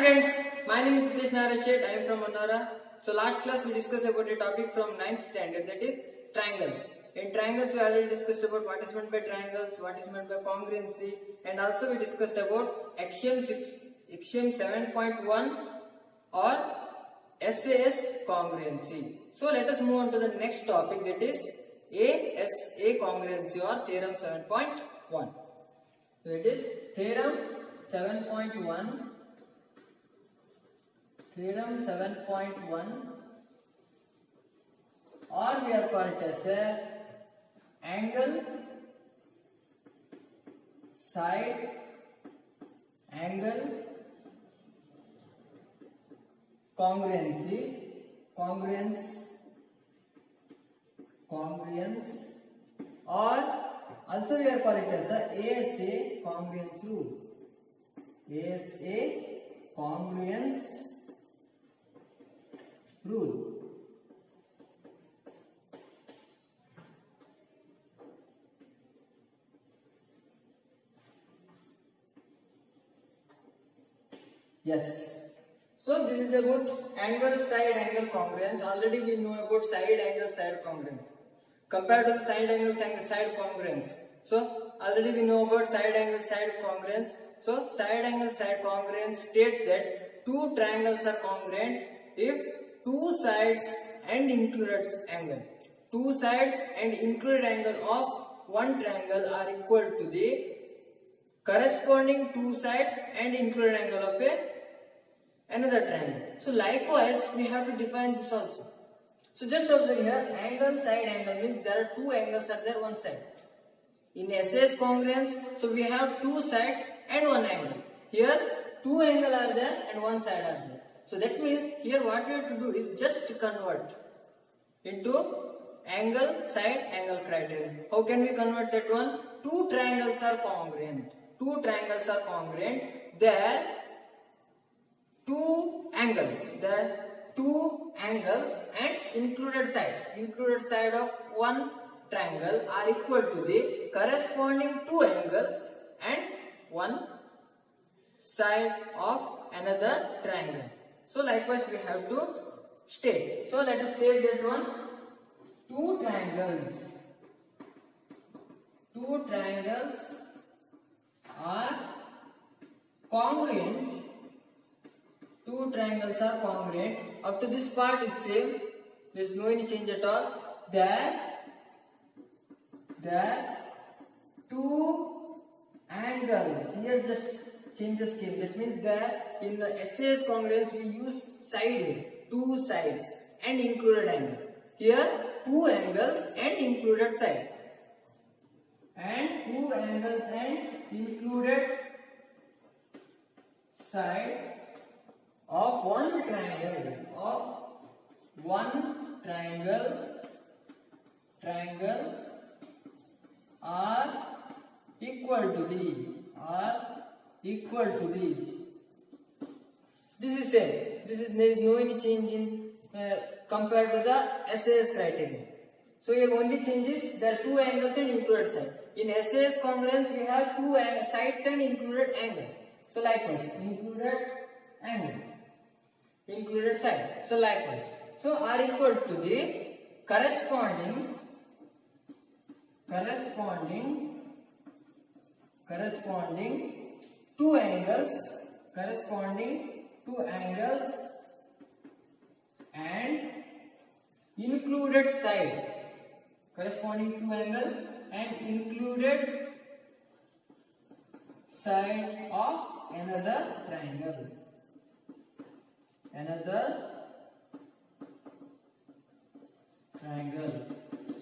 students, my name is Hitesh Narashet. I am from Manora. So last class we discussed about a topic from 9th standard, that is triangles. In triangles we already discussed about what is meant by triangles, what is meant by congruency, and also we discussed about axiom 7.1 or SAS congruency. So let us move on to the next topic, that is ASA congruency or theorem 7.1. That is theorem 7.1. Theorem 7.1, or we are called as angle, side, angle, congruence, or also we are called it as ASA congruence rule. ASA congruence rule. Yes. So this is about angle, side, angle congruence. Already we know about side angle, side congruence. Compared to the side angle, side congruence. So already we know about side angle, side congruence. So side angle, side congruence states that two triangles are congruent if two sides and included angle. Two sides and included angle of one triangle are equal to the corresponding two sides and included angle of another triangle. So likewise we have to define this also. So just observe here, angle, side, angle means there are two angles are there one side. In SAS congruence, so we have two sides and one angle. Here two angles are there and one side are there. So that means here what we have to do is just convert into angle, side, angle criterion. How can we convert that one? Two triangles are congruent. Two triangles are congruent. There two angles. And included side of one triangle are equal to the corresponding two angles and one side of another triangle. So likewise we have to state. So let us state that one. Two triangles are congruent. Two triangles are congruent. Up to this part is same. There is no any change at all. There two angles. Here just changes came. That means that in the SAS congruence we use side, two sides and included angle. Here two angles and included side. And two angles and included side of one triangle are equal to the this is same. There is no any change in compared to the SAS criterion. So here only change is there are two angles and included side. In SAS congruence we have two sides and included angle. So likewise included side. So likewise. So are equal to the corresponding two angles and included side. Corresponding two angles and included side of another triangle.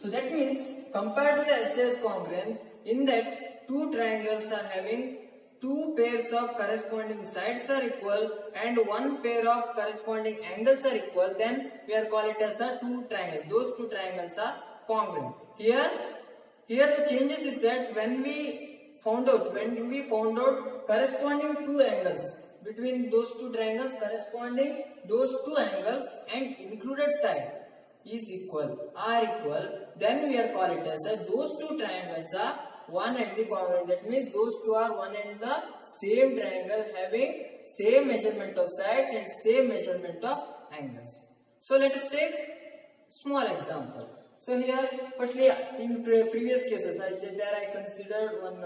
So that means compared to the SAS congruence, in that two triangles are having two pairs of corresponding sides are equal and one pair of corresponding angles are equal, then we are call it as a two triangle. Those two triangles are congruent. Here the changes is that when we found out corresponding two angles between those two triangles, corresponding those two angles and included side is equal, are equal, then we are call it as those two triangles are one and the congruent. That means those two are one and the same triangle having same measurement of sides and same measurement of angles. So let us take small example. So here, firstly, in previous cases, I considered one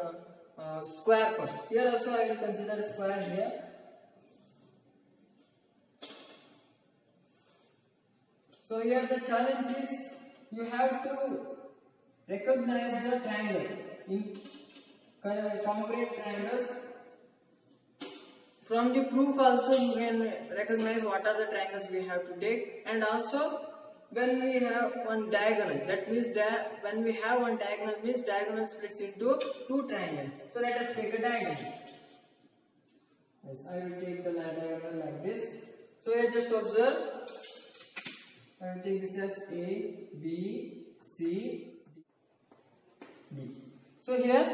square first. Here also I will consider a square here. So here the challenge is you have to recognize the triangle in concrete triangles. From the proof also you can recognize what are the triangles we have to take, and also when we have one diagonal, that means that when we have one diagonal means diagonal splits into two triangles. So let us take a diagonal. Yes, I will take the diagonal like this. So here just observe. I will take this as A, B, C, D. So here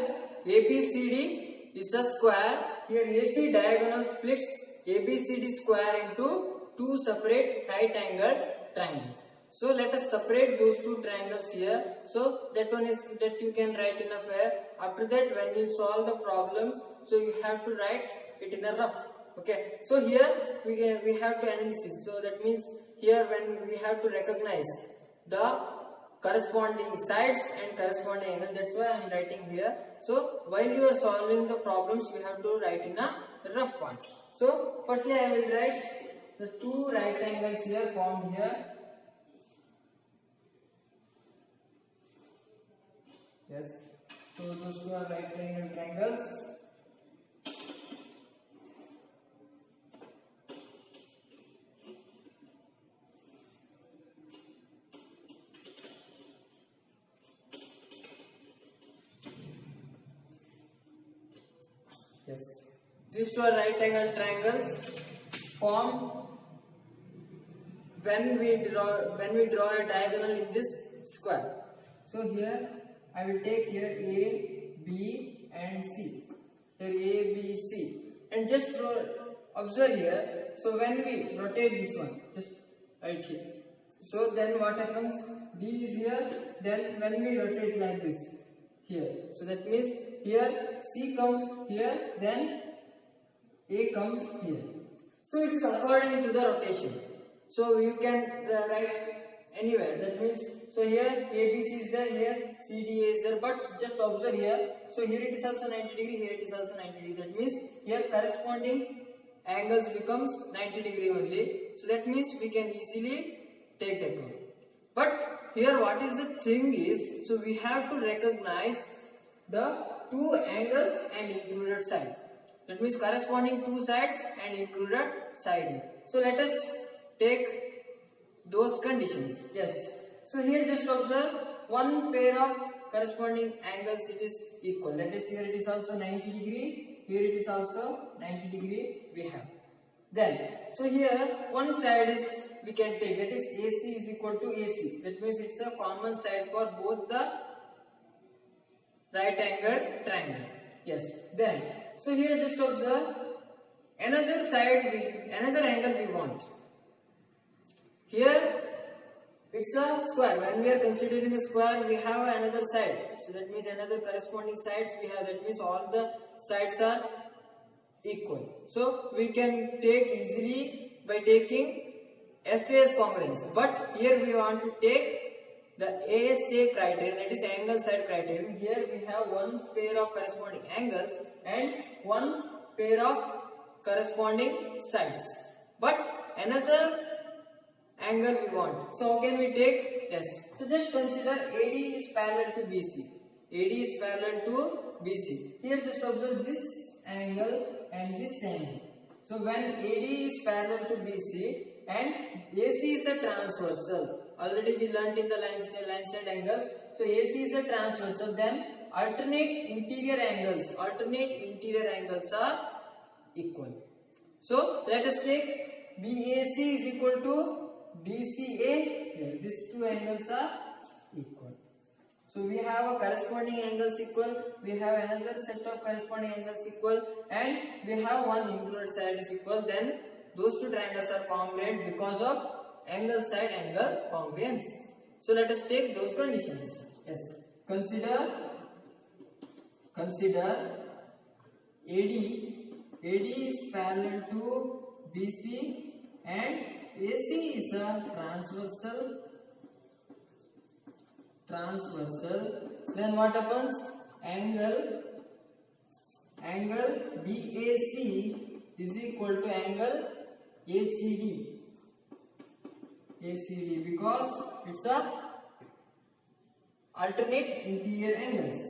ABCD is a square. Here AC diagonal splits ABCD square into two separate right angled triangles. So let us separate those two triangles here. So that one is that you can write in a fair. After that, when you solve the problems, so you have to write it in a rough. Okay. So here we have to analysis. So that means here when we have to recognize the corresponding sides and corresponding angles, that's why I am writing here. So while you are solving the problems, you have to write in a rough part. So firstly I will write the two right angles here formed here. Yes, so those two are right angle triangles. Yes, these two are right angle triangles formed when we draw a diagonal in this square. So here I will take here A, B and C. Here A, B, C, and just observe here. So when we rotate this one, just right here. So then what happens? D is here. Then when we rotate like this here, so that means here C comes here, then A comes here. So it is according to the rotation. So you can write anywhere. That means so here ABC is there, here CDA is there, but just observe here. So here it is also 90 degree, here it is also 90 degree. That means here corresponding angles becomes 90 degree only. So that means we can easily take that one. But here what is the thing is, so we have to recognize the two angles and included side. That means corresponding two sides and included side. So let us take those conditions. Yes. So here just observe one pair of corresponding angles, it is equal. That is here it is also 90 degree. Here it is also 90 degree we have. Then so here one side is we can take, that is AC is equal to AC. That means it's a common side for both the right angled triangle. Yes. Then so here just observe another side another angle we want. Here it's a square. When we are considering a square, we have another side. So that means another corresponding sides we have. That means all the sides are equal. So we can take easily by taking SAS congruence. But here we want to take the ASA criterion, that is angle side criterion. Here we have one pair of corresponding angles and one pair of corresponding sides. But another angle we want. So how can we take? Yes. So just consider AD is parallel to BC. AD is parallel to BC. Here just observe this angle and this angle. So when AD is parallel to BC and AC is a transversal. Already we learnt in the line side angles. So AC is a transversal. Then alternate interior angles are equal. So let us take BAC is equal to DCA. Here these two angles are equal. So we have a corresponding angles equal, we have another set of corresponding angles equal, and we have one included side is equal. Then those two triangles are congruent because of angle side angle congruence. So let us take those conditions. Yes. Consider AD AD is parallel to BC and AC is a transversal. Then what happens? Angle BAC is equal to angle ACD because it's a alternate interior angles.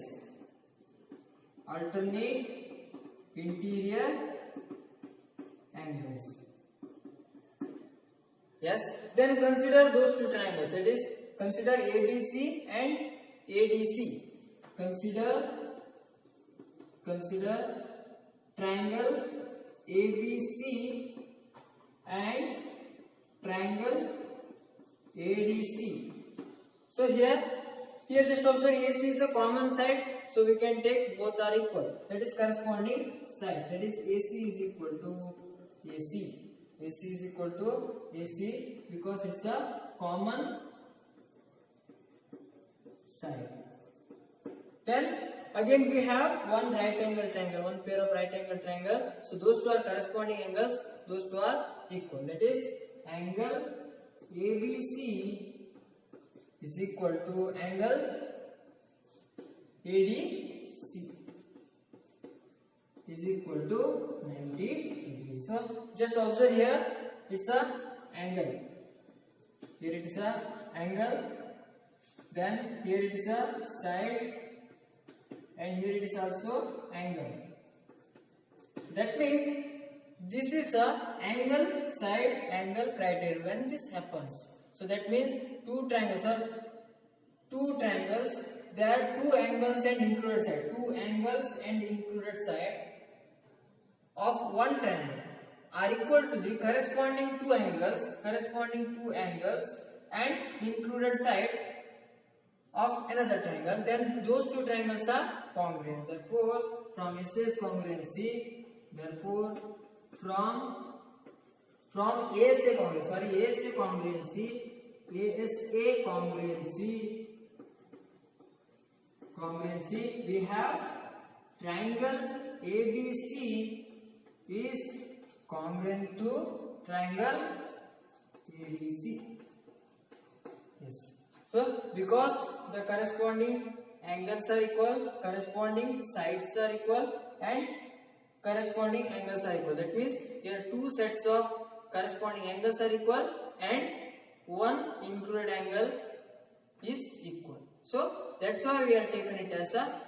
Yes, then consider those two triangles. That is, consider ABC and ADC. Consider triangle ABC and triangle ADC. So here just observe AC is a common side, so we can take both are equal. That is corresponding sides. That is AC is equal to AC. AC is equal to AC because it's a common side. Then again we have one right angle triangle, one pair of right angle triangle. So those two are corresponding angles, those two are equal. That is angle ABC is equal to angle ADC is equal to 90 degrees. So just observe here, it's a angle. Here it is a angle. Then here it is a side, and here it is also angle. That means this is a angle side angle criteria when this happens. So that means two triangles. There are two angles and included side. Two angles and included side of one triangle are equal to the corresponding two angles and included side of another triangle. Then those two triangles are congruent. Therefore, from ASA congruency, from ASA congruency, we have triangle ABC is congruent to triangle ADC. Yes. So because the corresponding angles are equal, corresponding sides are equal, and corresponding angles are equal. That means here two sets of corresponding angles are equal and one included angle is equal. So that's why we are taken it as a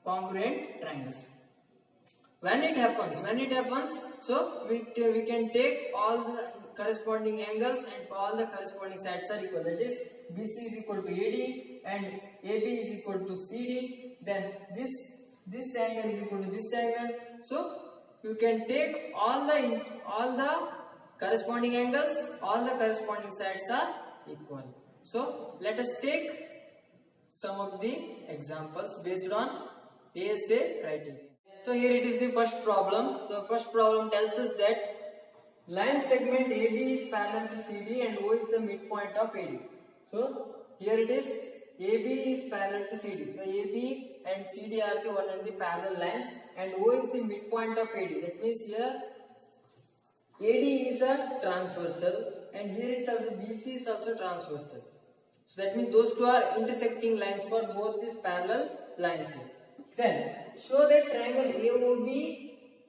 congruent triangles. When it happens, so we can take all the corresponding angles and all the corresponding sides are equal. That is, BC is equal to AD and AB is equal to CD. Then this angle is equal to this angle. So you can take all the corresponding angles, all the corresponding sides are equal. So let us take some of the examples based on ASA criteria. So here it is the first problem. So first problem tells us that line segment AB is parallel to CD and O is the midpoint of AD. So here it is, AB is parallel to CD. The AB and CD are the one and the parallel lines, and O is the midpoint of AD. That means here AD is a transversal, and here it's also BC is also transversal. So that means those two are intersecting lines for both these parallel lines. Then show that triangle AOB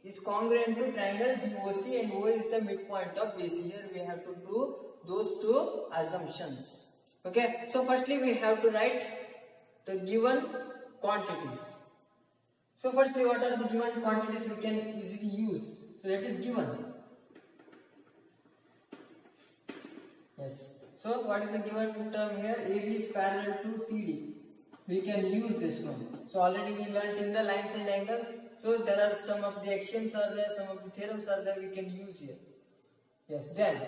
is congruent to triangle DOC and O is the midpoint of BC. Here we have to prove those two assumptions. Okay, so firstly we have to write the given quantities. So firstly, what are the given quantities we can easily use? So that is given. Yes. So what is the given term here? AB is parallel to CD. We can use this one. So already we learnt in the lines and angles. So there are some of the axioms are there, some of the theorems are there we can use here. Yes, then.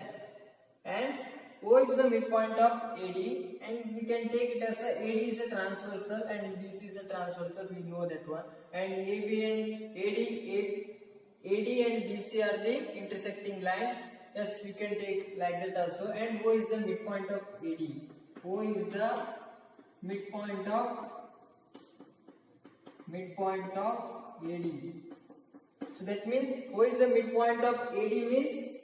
And O is the midpoint of AD, and we can take it as AD is a transversal and BC is a transversal, we know that one. And AD and BC are the intersecting lines. Yes, we can take like that also. And O is the midpoint of AD. O is the midpoint of AD. So that means O is the midpoint of AD means,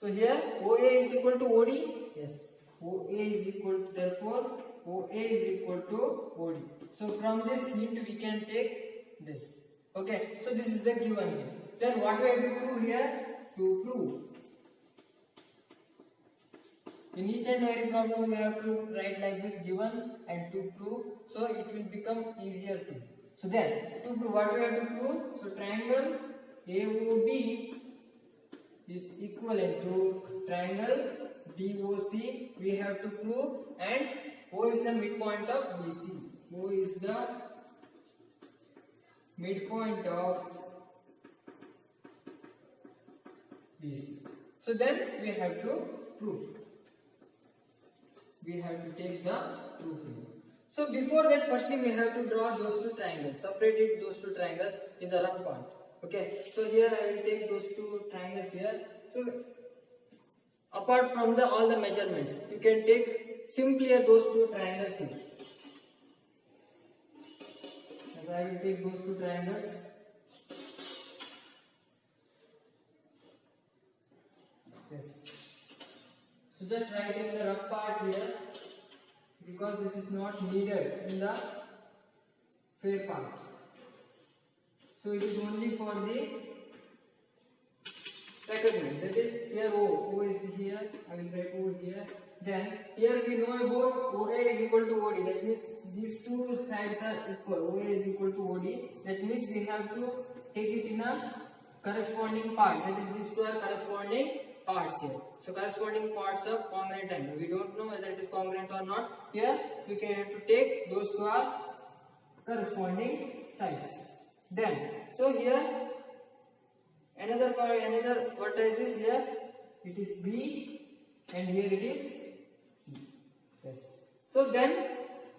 so here OA is equal to OD. Yes, OA is equal to, therefore OA is equal to OD. So from this hint we can take this. Okay, so this is the given here. Then what we have to prove here? To prove. In each and every problem we have to write like this, given and to prove, so it will become easier to. So then to prove, what we have to prove? So triangle AOB is equivalent to triangle DOC we have to prove, and O is the midpoint of BC. O is the midpoint of BC. So then we have to prove. We have to take the proof here. So before that, firstly we have to draw those two triangles, separated those two triangles in the rough part. Okay, so here I will take those two triangles here. So apart from the all the measurements, you can take simply those two triangles here. And I will take those two triangles. Yes. So just write in the rough part here, because this is not needed in the fair part. So it is only for the recognition. That is here O. O is here. I will write O here. Then here we know about OA is equal to OD. That means these two sides are equal. OA is equal to OD. That means we have to take it in a corresponding part. That is these two are corresponding parts here. So corresponding parts of congruent angle. We don't know whether it is congruent or not. Here we can have to take those two are corresponding sides. Then so here another vertex is here. It is B and here it is C. Yes. So then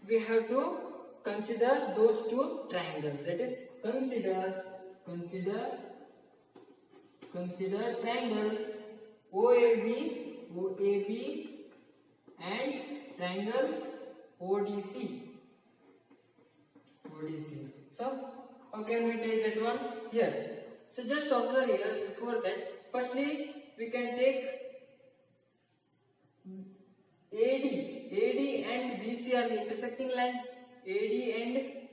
we have to consider those two triangles. That is consider triangle OAB and triangle ODC. So how can we take that one here? So just observe here. Before that, firstly we can take AD and BC are the intersecting lines. AD and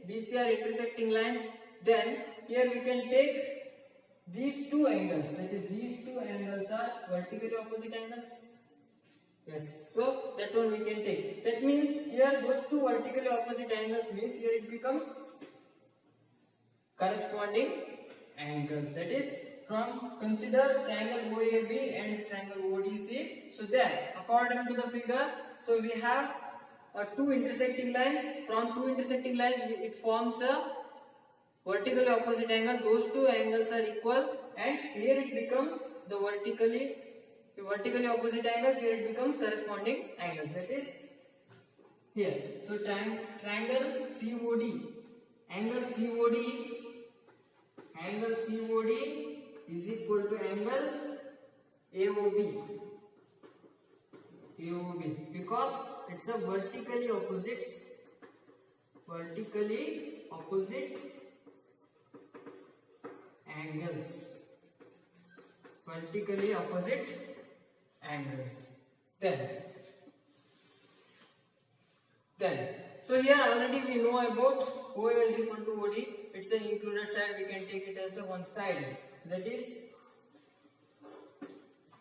BC are intersecting lines. Then here we can take these two angles. That is, these two angles are vertically opposite angles. Yes. So that one we can take. That means here those two vertically opposite angles means here it becomes corresponding angles. That is, from consider triangle OAB and triangle ODC. So there, according to the figure, so we have two intersecting lines. From two intersecting lines, it forms a vertically opposite angle. Those two angles are equal, and here it becomes the vertically opposite angles. Here it becomes corresponding angles. That is here. So triangle COD, angle COD is equal to angle AOB, because it's a vertically opposite angles. Then so here already we know about OA is equal to OD. It's an included side. We can take it as a one side. That is,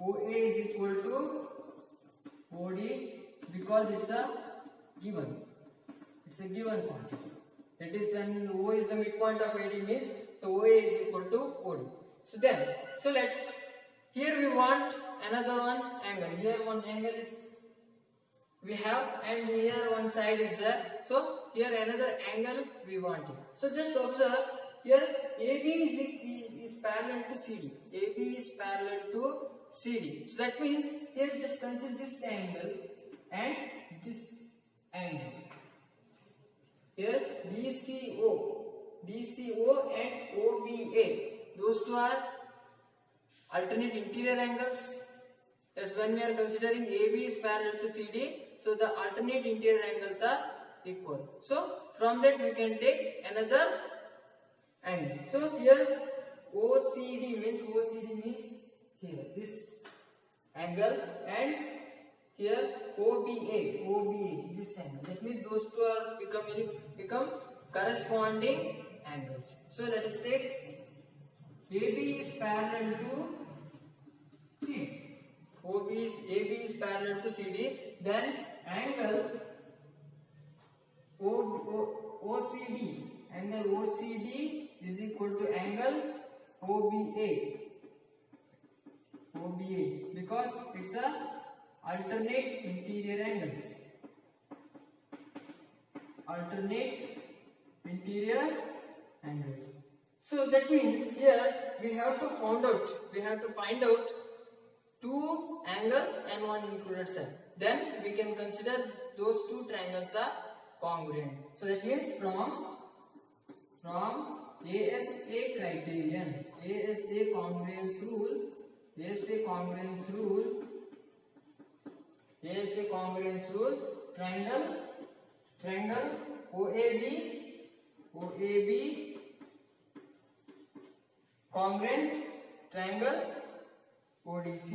OA is equal to OD because it's a given quantity. That is, when O is the midpoint of AD means the OA is equal to OD. So then, here we want another one angle. Here one angle is we have, and here one side is there. So here another angle we want it. So just observe here AB is parallel to CD. AB is parallel to CD. So that means here just consider this angle and this angle. Here DCO and OBA. Those two are alternate interior angles. As when we are considering AB is parallel to CD, so the alternate interior angles are equal. So from that we can take another angle. So here OCD means here this angle, and here OBA this angle. That means those two are become corresponding angles. So let us take AB is parallel to CD. AB is parallel to CD. Then angle OCD is equal to angle OBA because it's a alternate interior angles. So that means here we have to find out two angles and one included side. Then we can consider those two triangles are congruent. So that means from ASA criterion, ASA congruence rule, triangle OAB congruent triangle ODC.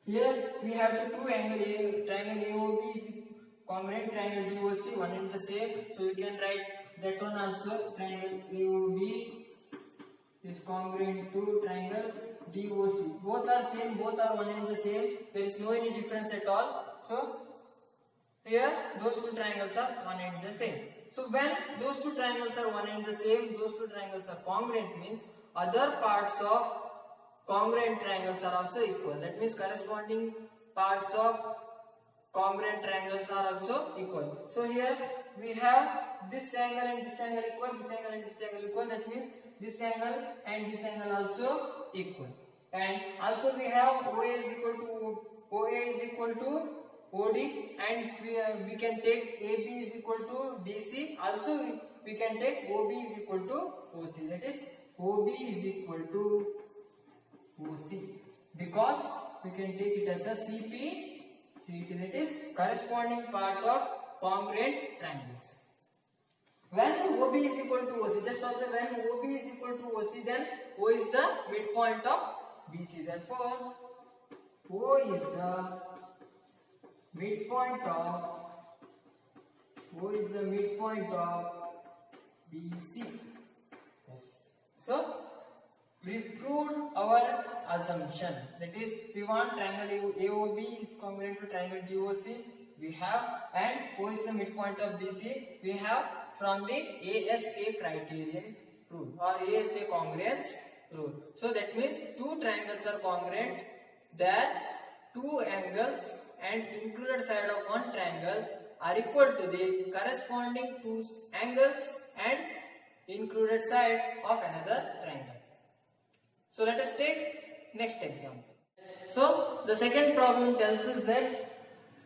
Here we have to prove triangle AOB is congruent triangle DOC, one and the same. So you can write that one also. Triangle AOB is congruent to triangle DOC. Both are same, both are one and the same. There is no any difference at all. So here those two triangles are one and the same. So when those two triangles are one and the same, those two triangles are congruent means other parts of congruent triangles are also equal. That means corresponding parts of congruent triangles are also equal. So here we have this angle and this angle equal, this angle and this angle equal. That means this angle and this angle also equal. And also we have OA is equal to OD, and we can take AB is equal to DC. Also we can take OB is equal to OC. That is OB is equal to OC because we can take it as a CP. That is corresponding part of congruent triangles. When OB is equal to OC, just observe, when OB is equal to OC, then O is the midpoint of BC. Therefore, O is the midpoint of BC. Yes. So we proved our assumption. That is, we want triangle AOB is congruent to triangle DOC. We have, and O is the midpoint of BC. We have from the ASA criterion rule or ASA congruence rule. So that means two triangles are congruent. There two angles and included side of one triangle are equal to the corresponding two angles and included side of another triangle. So let us take next example. So the second problem tells us that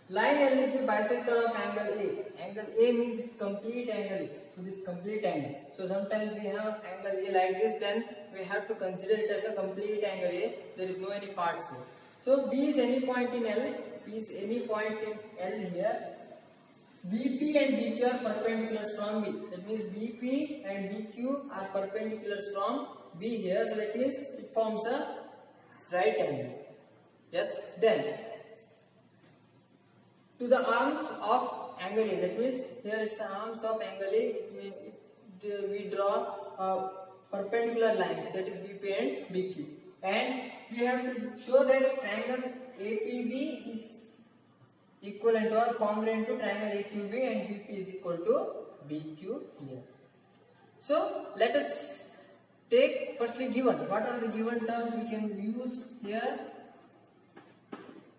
line L is the bisector of angle A. Angle A means it's complete angle. So this complete angle. So sometimes we have angle A like this, then we have to consider it as a complete angle A. There is no any parts here. So B is any point in L. P is any point in L here. BP and BQ are perpendicular from B. That means BP and BQ are perpendicular from B here. So that means it forms a right angle. Yes. Then to the arms of angle A. That means here it's arms of angle A. We draw perpendicular lines. That is BP and BQ. And we have to show that triangle APB is equivalent or congruent to triangle AQB and BP is equal to BQ here. So let us take firstly given. What are the given terms we can use here?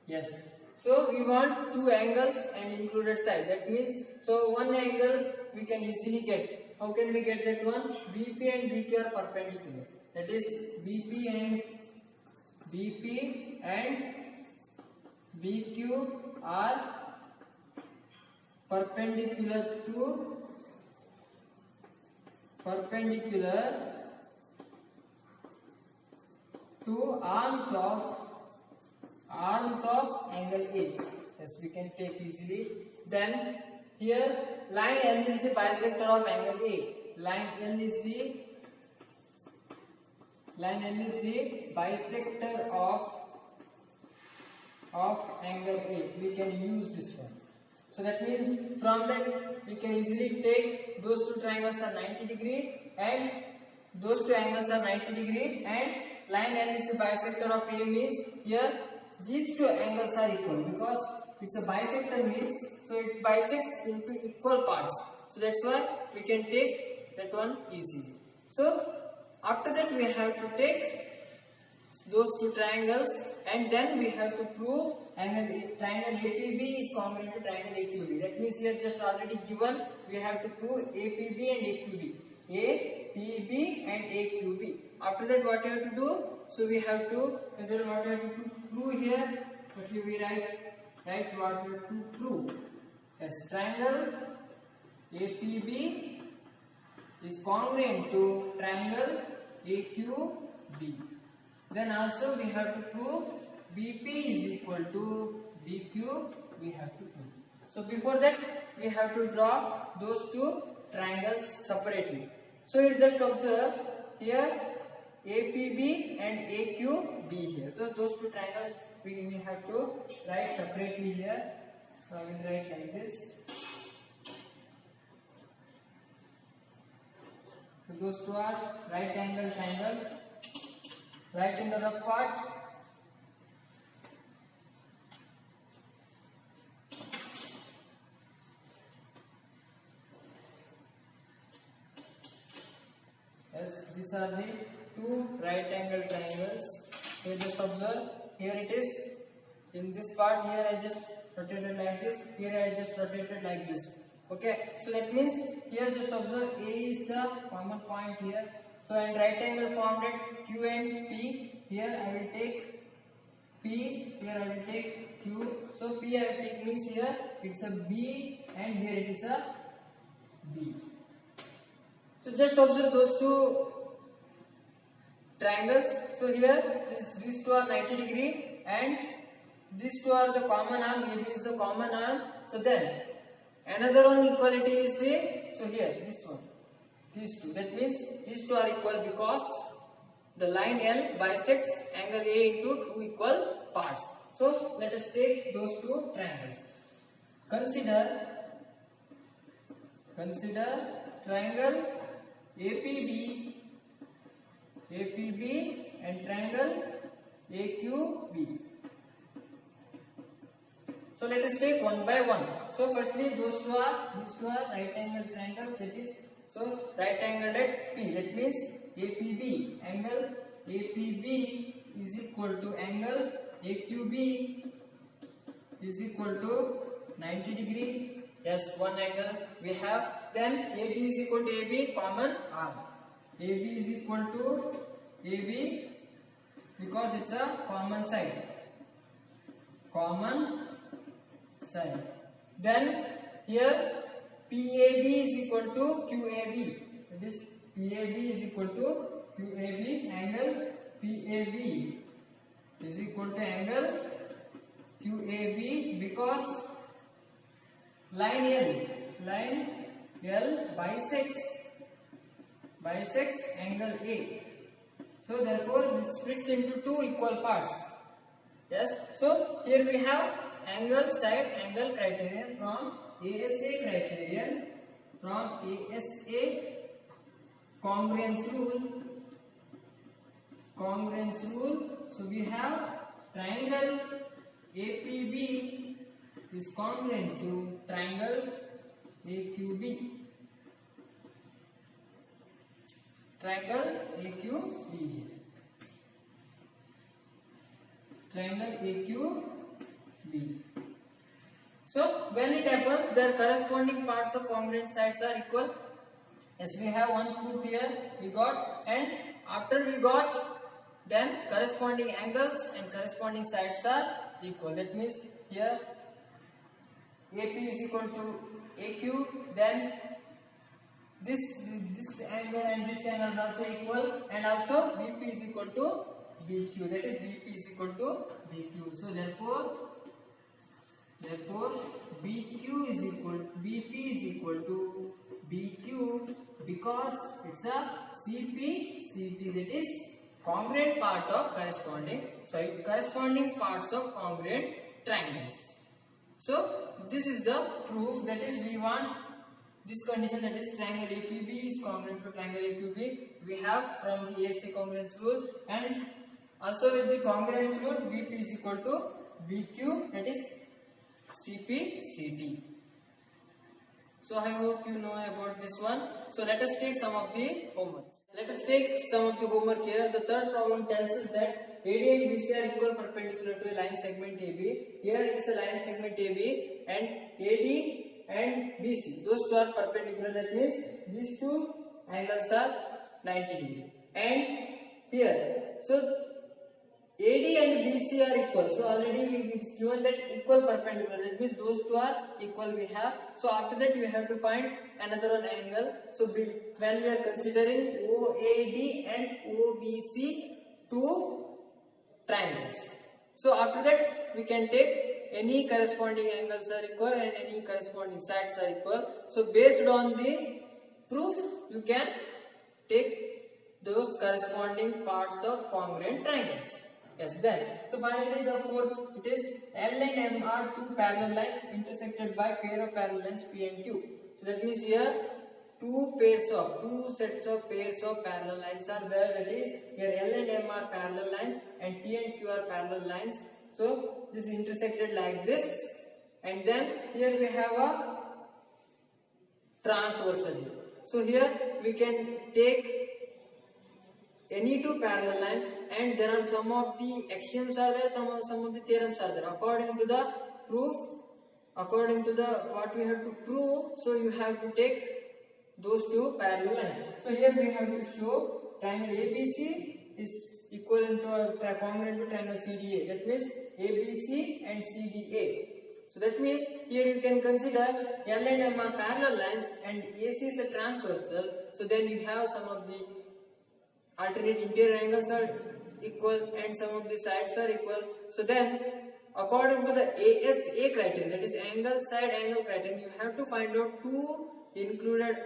Yes. So we want two angles and included side. That means, so one angle we can easily get. How can we get that one? BP and BQ are perpendicular. That is BP and BQ are perpendicular to arms of angle A. Yes, we can take easily. Then here line L is the bisector of angle A. line L is the bisector of angle A. We can use this one. So that means from that we can easily take those two triangles are 90 degree and those two angles are 90 degree, and line L is the bisector of A means here these two angles are equal, because it's a bisector means so it bisects into equal parts. So that's why we can take that one easily. So after that we have to take those two triangles, and then we have to prove triangle APB is congruent to triangle AQB. That means here just already given we have to prove APB and AQB. APB and AQB. After that what we have to do? So we have to consider what we have to prove here. Firstly we write what we have to prove. Yes, triangle APB is congruent to triangle AQB. Then also we have to prove BP is equal to BQ. We have to prove. So before that we have to draw those two triangles separately. So you just observe here APB and AQB here. So those two triangles we have to write separately here. So I will write like this. So those two are right angle triangle. Write in the rough part. Yes, these are the two right angle triangles. Here just observe, here it is. In this part here I just rotated like this, here I just rotated like this. Okay, so that means here just observe A is the common point here. So and right angle formed at Q and P. Here I will take P, here I will take Q. So P I will take means here it's a B and here it is a B. So just observe those two triangles. So here these two are 90 degree and these two are the common arm. AB is the common arm. So then another one equality is the, so here this one, these two. That means these two are equal because the line L bisects angle A into two equal parts. So let us take those two triangles. Consider triangle APB and triangle AQB. So let us take one by one. So firstly these two are right angle triangles, that is, so right angle at P, that means APB, angle APB is equal to angle AQB is equal to 90 degree. Yes, one angle we have. Then AB is equal to AB, common arm. AB is equal to AB because it's a common side. Then here PAB is equal to QAB. That is PAB is equal to QAB. Angle PAB is equal to angle QAB because line L bisects angle A. So therefore it splits into two equal parts. Yes. So here we have angle side angle criterion from ASA criterion, from ASA congruence rule. So we have triangle APB is congruent to triangle AQB. Triangle AQB. Triangle AQB. So when it happens, their corresponding parts of congruent sides are equal. Yes, we have one proof here we got, and after we got, then corresponding angles and corresponding sides are equal. That means here AP is equal to AQ, then this angle and this angle is also equal, and also BP is equal to BQ. That is BP is equal to BQ. So therefore BP is equal to BQ because it's a CP, that is congruent part of corresponding parts of congruent triangles. So this is the proof, that is we want this condition, that is triangle AQB is congruent to triangle AQB, we have from the AC congruence rule, and also with the congruence rule VP is equal to VQ, that is CP/CT. So I hope you know about this one. So let us take some of the homework. Here. The third problem tells us that AD and BC are equal perpendicular to a line segment AB. Here it is a line segment AB, and AD and BC, those two are perpendicular. That means these two angles are 90 degree. And here, so AD and BC are equal. So already it's given that equal perpendicular. That means those two are equal we have. So after that we have to find another one angle. So when we are considering OAD and OBC two triangles. So after that we can take any corresponding angles are equal and any corresponding sides are equal. So based on the proof you can take those corresponding parts of congruent triangles. Yes, then. So finally the fourth, it is L and M are two parallel lines intersected by pair of parallel lines P and Q. So that means here two sets of pairs of parallel lines are there. That is here L and M are parallel lines and P and Q are parallel lines. So this is intersected like this, and then here we have a transversal. So here we can take any two parallel lines, and there are some of the axioms are there, some of the theorems are there. According to the proof, according to the what we have to prove, so you have to take those two parallel lines. So here we have to show triangle ABC is equivalent to congruent to triangle CDA. That means ABC and CDA. So that means here you can consider L and M are parallel lines and AC is a transversal. So then you have some of the alternate interior angles are equal and some of the sides are equal. So then according to the ASA criterion, that is angle side angle criterion, you have to find out two included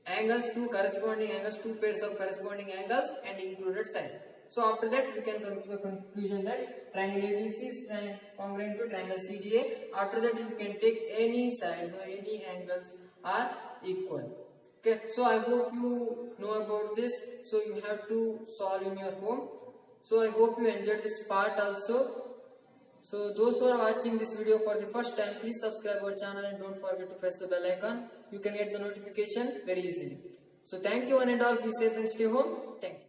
angles, two corresponding angles, two pairs of corresponding angles and included side. So after that we can come to the conclusion that triangle ABC is congruent to triangle CDA. After that you can take any sides or any angles are equal. Okay, so I hope you know about this. So you have to solve in your home. So I hope you enjoyed this part also. So those who are watching this video for the first time, please subscribe our channel and don't forget to press the bell icon. You can get the notification very easily. So thank you one and all. Be safe and stay home. Thank you.